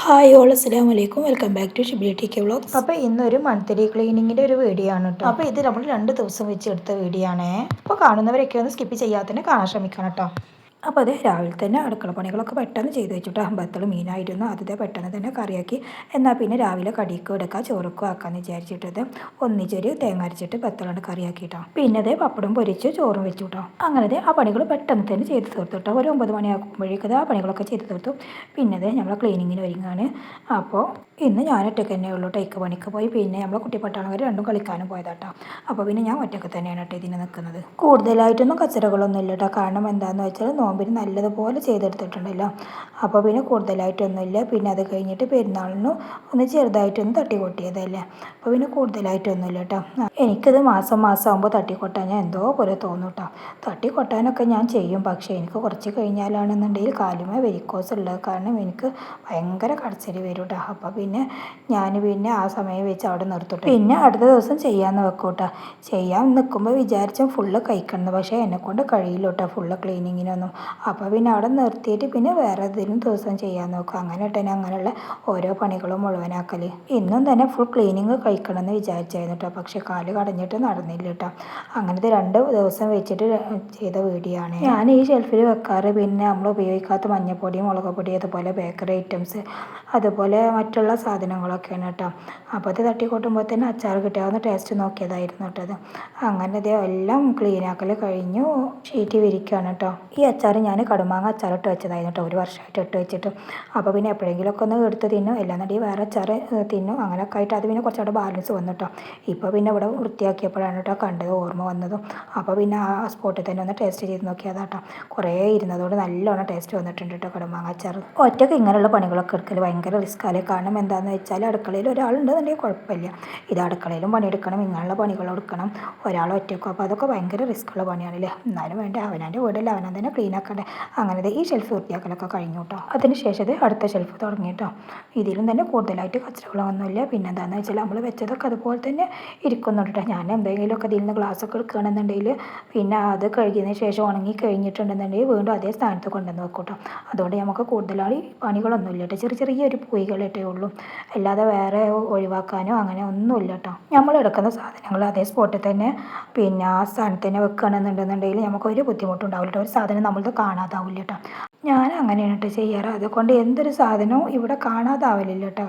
Hi all അസ്സലാമു അലൈക്കും. Welcome back to Shibili T K vlogs. അപ്പോൾ ഇന്നൊരു മന്ത്ലി ക്ലീനിങ്ങിൻ്റെ ഒരു വീഡിയോ ആണ് കേട്ടോ. അപ്പോൾ ഇത് നമ്മൾ 2 ദിവസം വെച്ച് എടുത്ത വീഡിയോ ആണ്. അപ്പോൾ കാണുന്നവരൊക്കെ ഒന്ന് സ്കിപ്പ് ചെയ്യാതെ തന്നെ കാണാൻ ശ്രമിക്കണം കേട്ടോ. അപ്പോൾ അത് രാവിലെ തന്നെ അടുക്കള പണികളൊക്കെ പെട്ടെന്ന് ചെയ്ത് വെച്ചിട്ടോ. ബത്തൾ മീനായിരുന്നു, ആദ്യത്തെ പെട്ടെന്ന് തന്നെ കറിയാക്കി. എന്നാൽ പിന്നെ രാവിലെ കടിക്കും എടുക്കുക, ചോറക്കും ആക്കാമെന്ന് വിചാരിച്ചിട്ടത് ഒന്നിച്ചൊരു തേങ്ങ അരച്ചിട്ട് ബത്തളാണ് കറിയാക്കിയിട്ടോ. പിന്നെ അതേ പപ്പടം പൊരിച്ച് ചോറും വെച്ചു കേട്ടോ. അങ്ങനെ ആ പണികൾ പെട്ടെന്ന് തന്നെ ചെയ്ത് തീർത്തു കേട്ടോ. ഒരു 9 മണിയാകുമ്പോഴേക്കും ആ പണികളൊക്കെ ചെയ്ത് തീർത്തു. പിന്നെ അതേ നമ്മൾ ക്ലീനിങ്ങിന് ഒരുങ്ങാണ്. അപ്പോൾ ഇന്ന് ഞാൻ ഒറ്റയ്ക്ക് തന്നെ ഉള്ളൂ. ടേക്ക് പണിക്ക് പോയി പിന്നെ നമ്മളെ കുട്ടിപ്പട്ടാളങ്ങൾ രണ്ടും കളിക്കാനും പോയതാട്ടോ. അപ്പോൾ പിന്നെ ഞാൻ ഒറ്റയ്ക്ക് തന്നെയാണ് കേട്ടോ ഇതിന് നിൽക്കുന്നത്. കൂടുതലായിട്ടൊന്നും കച്ചറകളൊന്നും ഇല്ല കേട്ടോ. കാരണം എന്താണെന്ന് വെച്ചാൽ നോമ്പിന് നല്ലതുപോലെ ചെയ്തെടുത്തിട്ടുണ്ടല്ലോ. അപ്പോൾ പിന്നെ കൂടുതലായിട്ടൊന്നുമില്ല. പിന്നെ അത് കഴിഞ്ഞിട്ട് പെരുന്നാളിനും ഒന്ന് ചെറുതായിട്ടൊന്ന് തട്ടിക്കൊട്ടിയതല്ലേ. അപ്പോൾ പിന്നെ കൂടുതലായിട്ടൊന്നുമില്ല കേട്ടോ. എനിക്കത് മാസം ആകുമ്പോൾ തട്ടിക്കൊട്ടാൻ ഞാൻ എന്തോ പോലെ തോന്നും കേട്ടോ. തട്ടിക്കൊട്ടാനൊക്കെ ഞാൻ ചെയ്യും, പക്ഷേ എനിക്ക് കുറച്ച് കഴിഞ്ഞാലാണെന്നുണ്ടെങ്കിൽ കാലുമേ വെരിക്കോസ് ഉള്ളത് കാരണം എനിക്ക് ഭയങ്കര കടച്ചിൽ വരും കേട്ടോ. അപ്പോൾ പിന്നെ ഞാൻ ആ സമയം വെച്ച് അവിടെ നിർത്തിട്ട് പിന്നെ അടുത്ത ദിവസം ചെയ്യാമെന്ന് വെക്കും കേട്ടോ. ചെയ്യാൻ നിൽക്കുമ്പോൾ വിചാരിച്ചാൽ ഫുള്ള് കഴിക്കണം, പക്ഷേ എന്നെക്കൊണ്ട് കഴിയില്ല കേട്ടോ ഫുള്ള് ക്ലീനിങ്ങിനൊന്നും. അപ്പോൾ പിന്നെ അവിടെ നിർത്തിയിട്ട് പിന്നെ വേറെ ഏതെങ്കിലും ദിവസം ചെയ്യാൻ നോക്കും. അങ്ങനെ തന്നെ അങ്ങനെയുള്ള ഓരോ പണികളും മുഴുവനാക്കൽ. ഇന്നും തന്നെ ഫുൾ ക്ലീനിങ് കഴിക്കണമെന്ന് വിചാരിച്ചായിരുന്നു കേട്ടോ, പക്ഷേ കാല് കടഞ്ഞിട്ട് നടന്നില്ല കേട്ടോ. അങ്ങനത്തെ 2 ദിവസം വെച്ചിട്ട് ചെയ്ത വീഡിയോ ആണ്. ഞാൻ ഈ ഷെൽഫിൽ വെക്കാറ് പിന്നെ നമ്മൾ ഉപയോഗിക്കാത്ത മഞ്ഞൾപ്പൊടി, മുളക് പൊടി, അതുപോലെ ബേക്കറി ഐറ്റംസ്, അതുപോലെ മറ്റുള്ള സാധനങ്ങളൊക്കെയാണ് കേട്ടോ. അപ്പോൾ അത് തട്ടിക്കൂട്ടുമ്പോൾ തന്നെ അച്ചാർ കിട്ടാവുന്ന ടേസ്റ്റ് നോക്കിയതായിരുന്നു കേട്ടോ അത്. അങ്ങനെ ഇത് എല്ലാം ക്ലീനാക്കൽ കഴിഞ്ഞു, ഷീറ്റ് വിരിക്കുകയാണ് കേട്ടോ. ഈ അച്ചാർ ഞാൻ കടുമാങ്ങ അച്ചാറിട്ട് വെച്ചതായിരുന്നു കേട്ടോ, 1 വർഷമായിട്ട് ഇട്ട് വെച്ചിട്ട്. അപ്പോൾ പിന്നെ എപ്പോഴെങ്കിലുമൊക്കെ ഒന്ന് എടുത്ത് തിന്നും, എല്ലാന്നുണ്ടെങ്കിൽ വേറെ അച്ചാർ തിന്നും. അങ്ങനെയൊക്കെ ആയിട്ട് അത് പിന്നെ കുറച്ചുകൂടെ ബാലൻസ് വന്നു കേട്ടോ. ഇപ്പോൾ പിന്നെ ഇവിടെ വൃത്തിയാക്കിയപ്പോഴാണ് കേട്ടോ കണ്ടത്, ഓർമ്മ വന്നതും. അപ്പോൾ പിന്നെ ആ സ്പോട്ടിൽ തന്നെ ഒന്ന് ടേസ്റ്റ് ചെയ്ത് നോക്കിയതാട്ടോ. കുറേ ഇരുന്നതുകൊണ്ട് നല്ലോണം ടേസ്റ്റ് വന്നിട്ടുണ്ട് കേട്ടോ കടുമാങ്ങ അച്ചാർ. ഒറ്റയ്ക്ക് ഇങ്ങനെയുള്ള പണികളൊക്കെ എടുക്കൽ ഭയങ്കര റിസ്ക്കാണ്. കാരണം എന്താണെന്ന് വെച്ചാൽ അടുക്കളയിൽ ഒരാളുണ്ടെന്നുണ്ടെങ്കിൽ കുഴപ്പമില്ല. ഇത് അടുക്കളയിലും പണിയെടുക്കണം, ഇങ്ങനെയുള്ള പണികളെടുക്കണം, ഒരാൾ ഒറ്റയ്ക്കും. അപ്പോൾ അതൊക്കെ ഭയങ്കര റിസ്ക്കുള്ള പണിയാണല്ലേ. എന്നാലും വേണ്ട, അവനാൻ്റെ വീട്ടിൽ അവനാൻ തന്നെ ക്ലീൻ ആക്കണ്ടേ. അങ്ങനെ ഈ ഷെൽഫ് വൃത്തിയാക്കലൊക്കെ കഴിഞ്ഞു കേട്ടോ. അതിന് ശേഷം അടുത്ത ഷെൽഫ് തുടങ്ങി കേട്ടോ. ഇതിലും തന്നെ കൂടുതലായിട്ട് കച്ചറകളൊന്നുമില്ല. പിന്നെ എന്താണെന്ന് വെച്ചാൽ നമ്മൾ വെച്ചതൊക്കെ അതുപോലെ തന്നെ ഇരിക്കുന്നുണ്ട് കേട്ടോ. ഞാൻ എന്തെങ്കിലുമൊക്കെ ഇതിൽ നിന്ന് ഗ്ലാസ്സൊക്കെ എടുക്കുകയാണെന്നുണ്ടെങ്കിൽ പിന്നെ അത് കഴുകിയതിന് ശേഷം ഉണങ്ങി കഴിഞ്ഞിട്ടുണ്ടെന്നുണ്ടെങ്കിൽ വീണ്ടും അതേ സ്ഥാനത്ത് കൊണ്ടുവന്ന് വെക്കും കേട്ടോ. അതുകൊണ്ട് നമുക്ക് കൂടുതലായി പണികളൊന്നുമില്ല കേട്ടോ. ചെറിയൊരു പൊയ്കളിട്ടേ ഉള്ളൂ, അല്ലാതെ വേറെ ഒഴിവാക്കാനോ അങ്ങനെ ഒന്നുമില്ല കേട്ടോ. നമ്മൾ എടുക്കുന്ന സാധനങ്ങൾ അതേ സ്പോട്ടിൽ തന്നെ പിന്നെ ആ സ്ഥാനത്ത് തന്നെ വെക്കുകയാണെന്നുണ്ടെന്നുണ്ടെങ്കിൽ നമുക്കൊരു ബുദ്ധിമുട്ടുണ്ടാവില്ല കേട്ടോ. ഒരു സാധനം നമ്മളത് കാണാതാവില്ല കേട്ടോ. ഞാൻ അങ്ങനെയാണ് കേട്ടോ ചെയ്യാറ്. അതുകൊണ്ട് എന്തൊരു സാധനവും ഇവിടെ കാണാതാവലില്ല കേട്ടോ.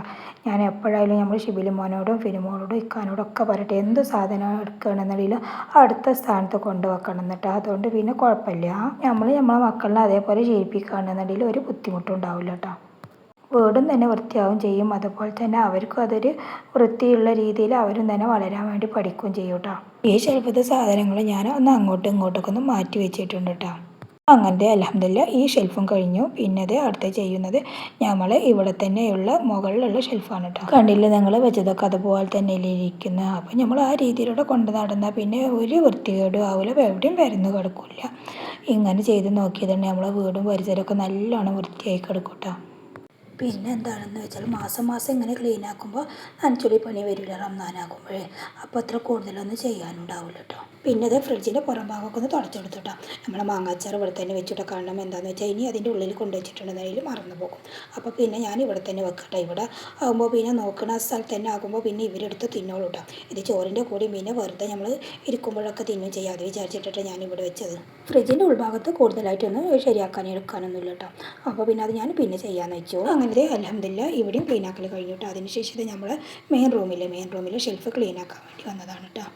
ഞാൻ എപ്പോഴായാലും നമ്മൾ ഷിബിലി മോനോടും ഫിനിമോളോടും ഇക്കാനോടും ഒക്കെ പറയട്ടെ, എന്ത് സാധനം എടുക്കുകയാണെന്നുണ്ടെങ്കിൽ അടുത്ത സ്ഥാനത്ത് കൊണ്ടുവെക്കണം എന്നിട്ട്. അതുകൊണ്ട് പിന്നെ കുഴപ്പമില്ല. നമ്മളെ മക്കളിനെ അതേപോലെ ചെയ്യിപ്പിക്കുകയാണെന്നുണ്ടെങ്കിൽ ഒരു ബുദ്ധിമുട്ടും ഉണ്ടാവില്ല കേട്ടോ. വീടും തന്നെ വൃത്തിയാവും ചെയ്യും, അതുപോലെ തന്നെ അവർക്കും അതൊരു വൃത്തിയുള്ള രീതിയിൽ അവരും തന്നെ വളരാൻ വേണ്ടി പഠിക്കുകയും ചെയ്യും കേട്ടോ. ഈ ഷെൽഫത്തെ സാധനങ്ങൾ ഞാൻ ഒന്ന് അങ്ങോട്ടും ഇങ്ങോട്ടൊക്കെ ഒന്ന് മാറ്റി വെച്ചിട്ടുണ്ട് കേട്ടോ. അങ്ങനത്തെ അൽഹംദുലില്ലാ ഈ ഷെൽഫും കഴിഞ്ഞു. പിന്നെ അത് അടുത്ത് ചെയ്യുന്നത് നമ്മൾ ഇവിടെ തന്നെയുള്ള മുകളിലുള്ള ഷെൽഫാണ് കേട്ടോ. കണ്ടില്ല നിങ്ങൾ വെച്ചതൊക്കെ അതുപോലെ തന്നെ ഇരിക്കുന്നത്. അപ്പം നമ്മൾ ആ രീതിയിലൂടെ കൊണ്ട് നടന്നാൽ പിന്നെ ഒരു വൃത്തികേടും ആവില്ല, എവിടെയും പരന്ന് കിടക്കില്ല. ഇങ്ങനെ ചെയ്ത് നോക്കിയതുകൊണ്ട് നമ്മളെ വീടും പരിസരമൊക്കെ നല്ലോണം വൃത്തിയായി കിടക്കും കേട്ടോ. പിന്നെ എന്താണെന്ന് വെച്ചാൽ മാസം ഇങ്ങനെ ക്ലീൻ ആക്കുമ്പോൾ നനച്ചുള്ളി പണി വരില്ല റംസാനാകുമ്പോഴേ. അപ്പോൾ അത്ര കൂടുതലൊന്നും ചെയ്യാനുണ്ടാവില്ല കേട്ടോ. പിന്നെ അത് ഫ്രിഡ്ജിൻ്റെ പുറം ഭാഗമൊക്കെ ഒന്ന് തുടച്ചെടുത്തു കേട്ടോ. നമ്മളെ മാങ്ങാച്ചാർ ഇവിടെ തന്നെ വെച്ചിട്ട് കാണണം. എന്താണെന്ന് വെച്ചാൽ ഇനി അതിൻ്റെ ഉള്ളിൽ കൊണ്ടുവച്ചിട്ടുണ്ടെന്നതിൽ മറന്നു പോകും. അപ്പോൾ പിന്നെ ഞാൻ ഇവിടെ തന്നെ വെക്കട്ടെ. ഇവിടെ ആകുമ്പോൾ പിന്നെ നോക്കുന്ന സ്ഥലത്ത് തന്നെ ആകുമ്പോൾ പിന്നെ ഇവരെടുത്ത് തിന്നോളൂ കേട്ടോ. ഇത് ചോറിൻ്റെ കൂടി പിന്നെ വെറുതെ നമ്മൾ ഇരിക്കുമ്പോഴൊക്കെ തിന്നും ചെയ്യാതെ വിചാരിച്ചിട്ടാണ് ഞാൻ ഇവിടെ വെച്ചത്. ഫ്രിഡ്ജിൻ്റെ ഉൾഭാഗത്ത് കൂടുതലായിട്ടൊന്നും എടുക്കാനൊന്നുമില്ല കേട്ടോ. അപ്പോൾ പിന്നെ അത് ഞാൻ പിന്നെ ചെയ്യാമെന്ന് വെച്ചു. അങ്ങനെ അൽഹംദുലില്ലാ ഇവിടെയും ക്ലീൻ ആക്കൽ കഴിഞ്ഞു കേട്ടോ. അതിനുശേഷം നമ്മൾ മെയിൻ റൂമിൽ ഷെൽഫ് ക്ലീൻ ആക്കാൻ വേണ്ടി വന്നതാണ് കേട്ടോ.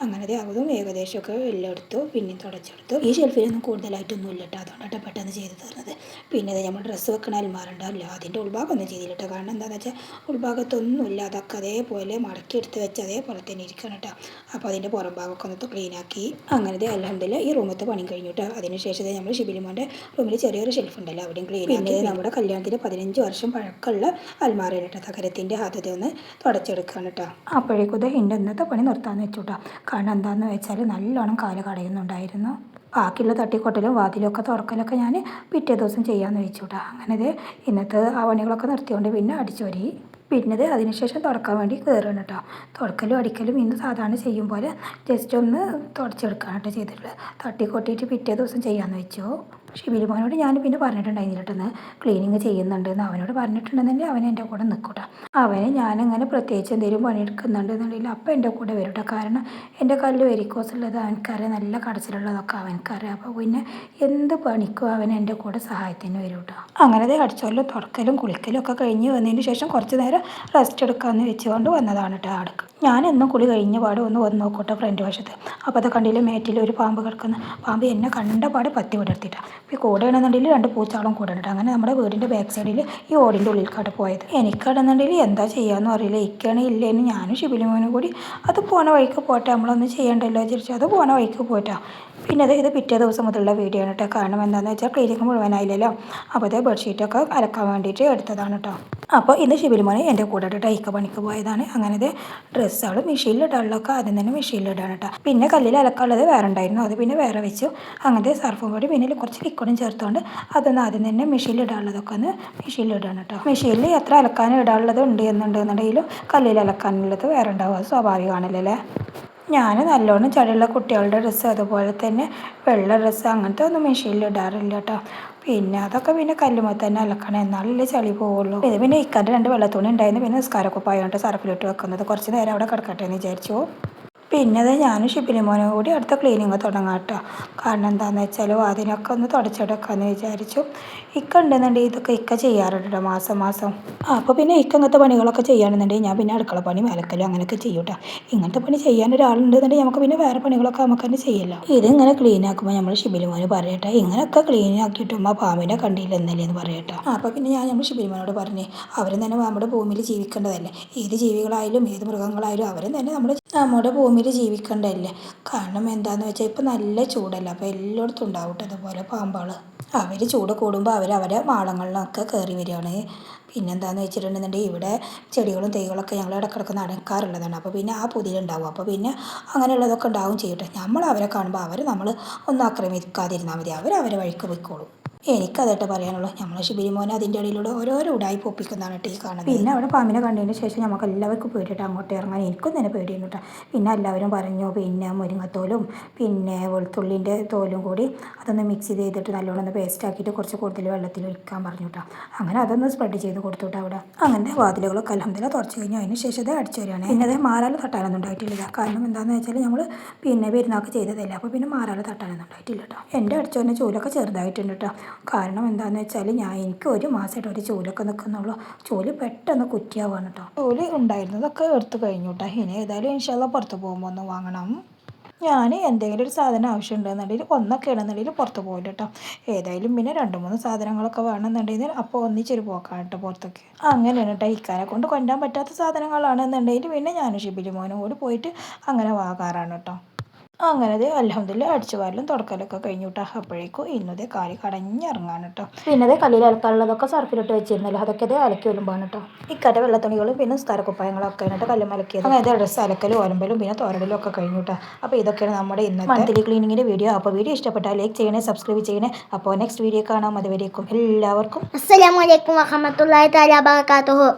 അങ്ങനെ അതും ഏകദേശമൊക്കെ എല്ലാം എടുത്തു, പിന്നെയും തുടച്ചെടുത്തു. ഈ ഷെൽഫിലൊന്നും കൂടുതലായിട്ടൊന്നും ഇല്ല കേട്ടോ, അതുകൊണ്ടാണ് പെട്ടെന്ന് ചെയ്ത് തരുന്നത്. പിന്നെ നമ്മൾ ഡ്രസ്സ് വെക്കണ അൽമാറുണ്ടാവില്ല, അതിൻ്റെ ഉൾഭാഗം ഒന്നും ചെയ്തില്ല കേട്ടോ. കാരണം എന്താണെന്ന് വെച്ചാൽ ഉൾഭാഗത്തൊന്നുമില്ല, അതൊക്കെ അതേപോലെ മടക്കി എടുത്ത് വെച്ച് അതേപോലെ തന്നെ ഇരിക്കണം കേട്ടോ. അപ്പോൾ അതിൻ്റെ പുറം ഭാഗമൊക്കെ ഒന്ന് ക്ലീനാക്കി. അങ്ങനെ അൽഹംദുലില്ലാ ഈ റൂമത്തെ പണി കഴിഞ്ഞു കേട്ടോ. അതിനുശേഷം നമ്മൾ ഷിബിലിമോൻ്റെ റൂമിൽ ചെറിയൊരു ഷെൽഫുണ്ടല്ലോ അവിടെയും ക്ലീൻ ആക്കി. നമ്മുടെ കല്യാണത്തിന് 15 വർഷം പഴക്കമുള്ള അൽമാറയാണ് കേട്ടോ. തകരത്തിൻ്റെ ആദ്യത്തെ ഒന്ന് തുടച്ചെടുക്കുകയാണ് കേട്ടോ. അപ്പോഴേക്കും എൻ്റെ ഇന്നത്തെ പണി നിർത്താമെന്ന് വെച്ചു കേട്ടോ. കാരണം എന്താണെന്ന് വെച്ചാൽ നല്ലോണം കാല് കടയുന്നുണ്ടായിരുന്നു. ബാക്കിയുള്ള തട്ടിക്കൊട്ടലും വാതിലൊക്കെ തുറക്കലൊക്കെ ഞാൻ പിറ്റേ ദിവസം ചെയ്യാമെന്ന് വെച്ചു കേട്ടോ. അങ്ങനെ ഇന്നത്തെ ആ പണികളൊക്കെ നിർത്തിക്കൊണ്ട് പിന്നെ അടിച്ചുവരി. പിന്നെ അതിനുശേഷം തുടക്കാൻ വേണ്ടി കയറുകയാണ് കേട്ടോ. തുടക്കലും അടിക്കലും ഇന്ന് സാധാരണ ചെയ്യും പോലെ ജസ്റ്റ് ഒന്ന് തുടച്ചെടുക്കുകയാണ് കേട്ടോ ചെയ്തിട്ടുള്ളത്. തട്ടിക്കൊട്ടിയിട്ട് പിറ്റേ ദിവസം ചെയ്യാമെന്ന് വെച്ചു. ഷിബിലിമോനോട് ഞാൻ പിന്നെ പറഞ്ഞിട്ടുണ്ടായിരുന്നില്ലെന്ന് ക്ലീനിങ് ചെയ്യുന്നുണ്ടെന്ന് അവനോട് പറഞ്ഞിട്ടുണ്ടെന്നുണ്ടെങ്കിൽ അവൻ എൻ്റെ കൂടെ നിൽക്കൂട്ട. അവന് ഞാനങ്ങനെ പ്രത്യേകിച്ച് എന്തെങ്കിലും പണിയെടുക്കുന്നുണ്ടെന്നുണ്ടെങ്കിൽ അപ്പം എൻ്റെ കൂടെ വരൂട്ട. കാരണം എൻ്റെ കല്ല് വെരിക്കോസ് ഉള്ളത് അവനക്കറിയാം, നല്ല കടച്ചിലുള്ളതൊക്കെ അവനക്കറിയാം. അപ്പോൾ പിന്നെ എന്ത് പണിക്കും അവൻ എൻ്റെ കൂടെ സഹായത്തിന് വരൂട്ട. അങ്ങനെ അടിച്ചോലും തുടക്കലും കുളിക്കലും ഒക്കെ കഴിഞ്ഞ് വന്നതിന് ശേഷം കുറച്ച് നേരം റെസ്റ്റ് എടുക്കാമെന്ന് വെച്ചുകൊണ്ട് വന്നതാണ് കേട്ടോ അടുക്ക്. ഞാൻ എന്നും കുളി കഴിഞ്ഞ പാട് ഒന്ന് വന്ന് നോക്കൂട്ടോ ഫ്രണ്ട് വശത്ത്. അപ്പോൾ അത് കണ്ടില്ലേ മേറ്റിൽ ഒരു പാമ്പ് കിടക്കുന്ന. പാമ്പ് എന്നെ കണ്ട പാട് പത്തി വിടർത്തിയിട്ടാണ്. ഇപ്പോൾ കൂടെയാണെന്നുണ്ടെങ്കിൽ 2 പൂച്ചാളും കൂടെ ഉണ്ട്. അങ്ങനെ നമ്മുടെ വീടിൻ്റെ ബാക്ക് സൈഡിൽ ഈ ഓടിൻ്റെ ഉള്ളിൽക്കാട്ട് പോയത്. എനിക്കാണെന്നുണ്ടെങ്കിൽ എന്താ ചെയ്യാമെന്നും അറിയില്ല. ഇക്കാണ് ഇല്ലേന്ന് ഞാനും ഷിബിലിമോനും കൂടി അത് പോണ വഴിക്ക് പോട്ടെ, നമ്മളൊന്നും ചെയ്യണ്ടല്ലോ വിചാരിച്ചു അത് പോണ വഴിക്ക് പോയിട്ടാ. പിന്നെ ഇത് പിറ്റേ ദിവസം മുതലുള്ള വീഡിയോ ആണ് കേട്ടോ. കാരണം എന്താണെന്ന് വെച്ചാൽ ക്ലീനിങ് മുഴുവനായില്ലല്ലോ. അപ്പോൾ അതേ ബെഡ്ഷീറ്റൊക്കെ അലക്കാൻ വേണ്ടിയിട്ട് എടുത്തതാണ് കേട്ടോ. അപ്പോൾ ഇന്ന് ഷിബിലിമോനെ എൻ്റെ കൂടെ ഇട്ടിട്ട് ഇക്ക പണിക്ക് പോയതാണ്. അങ്ങനെ ഡ്രസ്സുകൾ മെഷീനിലിടാനുള്ളതൊക്കെ ആദ്യം തന്നെ മെഷീനിലിടാണ് കേട്ടോ. പിന്നെ കല്ലിൽ അലക്കാനുള്ളത് വേറെ ഉണ്ടായിരുന്നു, അത് പിന്നെ വേറെ വെച്ചു. അങ്ങനത്തെ സർഫും കൂടി പിന്നെ കുറച്ച് ലിക്വിഡും ചേർത്തുകൊണ്ട് അതൊന്ന് ആദ്യം തന്നെ മെഷീനിലിടാനുള്ളതൊക്കെ ഒന്ന് മെഷീനിലിടാണ് കേട്ടോ. മെഷീനിൽ എത്ര അലക്കാനും ഇടാനുള്ളത് ഉണ്ട് എന്നുണ്ടെന്നുണ്ടെങ്കിലും കല്ലിൽ അലക്കാനുള്ളത് വേറെ ഉണ്ടാവും, അത് സ്വാഭാവികമാണല്ലോ അല്ലേ. ഞാൻ നല്ലോണം ചളിയുള്ള കുട്ടികളുടെ ഡ്രസ്സ് അതുപോലെ തന്നെ വെള്ള ഡ്രസ്സ് അങ്ങനത്തെ ഒന്നും മെഷീനിൽ ഇടാറില്ല കേട്ടോ. പിന്നെ അതൊക്കെ പിന്നെ കല്ലുമ്പോൾ തന്നെ അലക്കണം, എന്നാലല്ലേ ചളി പോവുള്ളൂ. ഇത് പിന്നെ ഇക്കാൻ്റെ 2 വെള്ളത്തുണി ഉണ്ടായിരുന്നു. പിന്നെ നിസ്കാരക്കുപ്പായോണ്ട് സർഫിലിട്ട് വെക്കുന്നത്, കുറച്ച് നേരം അവിടെ കിടക്കട്ടെ എന്ന് വിചാരിച്ചു. പിന്നെ അത് ഞാനും ഷിബിലിമോനും കൂടി അടുത്ത ക്ലീനിങ് തുടങ്ങാം കേട്ടോ. കാരണം എന്താണെന്ന് വെച്ചാൽ അതിനൊക്കെ ഒന്ന് തുടച്ചെടുക്കാമെന്ന് വിചാരിച്ചു. ഇക്ക ഉണ്ടെന്നുണ്ടെങ്കിൽ ഇതൊക്കെ ഇക്ക ചെയ്യാറുണ്ട് മാസം. അപ്പോൾ പിന്നെ ഇക്ക അങ്ങനത്തെ പണികളൊക്കെ ചെയ്യുകയാണെന്നുണ്ടെങ്കിൽ ഞാൻ പിന്നെ അടുക്കള പണി അലക്കലും അങ്ങനെയൊക്കെ ചെയ്യും കേട്ടോ. ഇങ്ങനത്തെ പണി ചെയ്യാൻ ഒരാളുണ്ടെന്നുണ്ടെങ്കിൽ നമുക്ക് പിന്നെ വേറെ പണികളൊക്കെ നമുക്ക് തന്നെ ചെയ്യല്ലോ. ഇതിങ്ങനെ ക്ലീൻ ആക്കുമ്പോൾ നമ്മൾ ഷിബിലിമോന് പറയട്ടെ, ഇങ്ങനെയൊക്കെ ക്ലീൻ ആക്കിയിട്ടും ആ പാമ്പിനെ കണ്ടില്ല എന്നല്ലേ എന്ന് പറയട്ടോ. അപ്പോൾ പിന്നെ നമ്മൾ ഷിബിലിമോനോട് പറഞ്ഞ് അവരും തന്നെ നമ്മുടെ ഭൂമിയിൽ ജീവിക്കേണ്ടതല്ലേ. ഏത് ജീവികളായാലും ഏത് മൃഗങ്ങളായാലും അവരും തന്നെ നമ്മുടെ ഭൂമിയിൽ ജീവിക്കേണ്ടതല്ലേ. കാരണം എന്താണെന്ന് വെച്ചാൽ ഇപ്പോൾ നല്ല ചൂടല്ല, അപ്പോൾ എല്ലായിടത്തും ഉണ്ടാവും അതുപോലെ പാമ്പുകൾ. അവർ ചൂട് കൂടുമ്പോൾ അവരെ മാളങ്ങളിലൊക്കെ കയറി വരികയാണ്. പിന്നെന്താണെന്ന് വെച്ചിട്ടുണ്ടെന്നുണ്ടെങ്കിൽ ഇവിടെ ചെടികളും തൈകളൊക്കെ ഞങ്ങൾ ഇടക്കിടക്ക് നനക്കാറുള്ളതാണ്. അപ്പോൾ പിന്നെ ആ പുതിയുണ്ടാവും. അപ്പോൾ പിന്നെ അങ്ങനെയുള്ളതൊക്കെ ഉണ്ടാവും ചെയ്യട്ടെ. നമ്മൾ അവരെ കാണുമ്പോൾ നമ്മൾ ഒന്നും ആക്രമിക്കാതിരുന്നാൽ മതി, അവരെ വഴിക്ക് പോയിക്കോളും. എനിക്കതായിട്ട് പറയാനുള്ളൂ. നമ്മൾ ഷിബിലിമോനെ അതിൻ്റെ ഇടയിലൂടെ ഓരോരോ ഉടായി പൊപ്പിക്കുന്നതാണ് കേട്ടോ ഈ കാണുന്നത്. പിന്നെ അവിടെ പാമ്പിനെ കണ്ടതിന് ശേഷം നമുക്ക് എല്ലാവർക്കും പേടിയിട്ട് അങ്ങോട്ട് ഇറങ്ങാൻ എനിക്കും തന്നെ പേടിയുണ്ട് കേട്ടോ. പിന്നെ എല്ലാവരും പറഞ്ഞു പിന്നെ മുരിങ്ങത്തോലും പിന്നെ വെളുത്തുള്ളിൻ്റെ തോലും കൂടി അതൊന്ന് മിക്സ് ചെയ്തിട്ട് നല്ലോണം ഒന്ന് പേസ്റ്റ് ആക്കിയിട്ട് കുറച്ച് കൂടുതൽ വെള്ളത്തിൽ ഒഴിക്കാൻ പറഞ്ഞു കേട്ടോ. അങ്ങനെ അതൊന്ന് സ്പ്രെഡ് ചെയ്ത് കൊടുത്തു കേട്ടോ അവിടെ. അങ്ങനെ വാതിലുകളൊക്കെ അൽഹംദുലില്ലാ തുടച്ച് കഴിഞ്ഞു. അതിന് ശേഷം അത് അടിച്ചു വരികയാണ്. പിന്നെ അത് മാറാല തട്ടാനൊന്നും ഉണ്ടായിട്ടില്ല. കാരണം എന്താണെന്ന് വെച്ചാൽ നമ്മൾ പിന്നെ പെരുന്നാൾക്ക് ചെയ്തതല്ലേ. അപ്പോൾ പിന്നെ മാറാല തട്ടാനൊന്നും ഉണ്ടായിട്ടില്ല കേട്ടോ. എൻ്റെ അടിച്ചു വന്ന ചൂലൊക്കെ ചെറുതായിട്ടുണ്ട് കേട്ടോ. കാരണം എന്താണെന്ന് വെച്ചാൽ എനിക്ക് 1 മാസമായിട്ട് ഒരു ചൂലൊക്കെ നിൽക്കുന്നുള്ളൂ. ചൂല് പെട്ടെന്ന് കുറ്റിയാവാണ് കേട്ടോ. ചൂല് ഉണ്ടായിരുന്നതൊക്കെ എടുത്ത് കഴിഞ്ഞു കേട്ടോ. ഇനി ഏതായാലും ഇൻഷാ അല്ലാഹ് പുറത്ത് പോകുമ്പോൾ ഒന്ന് വാങ്ങണം. ഞാൻ എന്തെങ്കിലും ഒരു സാധനം ആവശ്യമുണ്ടെന്നുണ്ടെങ്കിൽ ഒന്നൊക്കെ ആണെന്നുണ്ടെങ്കിൽ പുറത്ത് പോകില്ല കേട്ടോ. ഏതായാലും പിന്നെ 2-3 സാധനങ്ങളൊക്കെ വേണമെന്നുണ്ടെങ്കിൽ അപ്പോൾ ഒന്നിച്ചൊരു പോക്കാണ് കേട്ടോ പുറത്തൊക്കെ. അങ്ങനെയാണ് കേട്ടോ. ഇക്കാനെ കൊണ്ട് കൊണ്ടുവരാൻ പറ്റാത്ത സാധനങ്ങളാണെന്നുണ്ടെങ്കിൽ പിന്നെ ഞാനും ഷിബിലിമോനും കൂടി പോയിട്ട് അങ്ങനെ വാങ്ങാറാണ് കേട്ടോ. അങ്ങനെ അൽഹംദുലില്ലാ അടിച്ചു വാരലും തുടക്കലൊക്കെ കഴിഞ്ഞു കേട്ടോ. അപ്പോഴേക്കും ഇന്നതേ കാലി കടഞ്ഞിറങ്ങാണ് കേട്ടോ. പിന്നെ കല്ലിൽ അലക്കാനുള്ളതൊക്കെ സർഫിലിട്ട് വെച്ചിരുന്നല്ലോ, അതൊക്കെ അലക്കി വരുമ്പോഴാണ് കേട്ടോ. ഇക്കാൻ്റെ വെള്ളത്തുണികളും പിന്നെ നിസ്കാരക്കുപ്പായങ്ങളൊക്കെ ആയിട്ട് കല്ലും അലക്കിയത്. അങ്ങനെ ഡ്രസ്സ് അലക്കലും ഓലമ്പലും പിന്നെ തോരടലും ഒക്കെ കഴിഞ്ഞു കേട്ടോ. അപ്പോൾ ഇതൊക്കെയാണ് നമ്മുടെ ഇന്നത്തെ മന്ത്ലി ക്ലീനിങ്ങിൻ്റെ വീഡിയോ. അപ്പോൾ വീഡിയോ ഇഷ്ടപ്പെട്ടാൽ ലൈക്ക് ചെയ്യണേ, സബ്സ്ക്രൈബ് ചെയ്യണേ. അപ്പോൾ നെക്സ്റ്റ് വീഡിയോ കാണാം. അതുവരേക്കും എല്ലാവർക്കും അസ്സലാമു അലൈക്കും വറഹ്മത്തുള്ളാഹി തആല വബറകാതുഹു.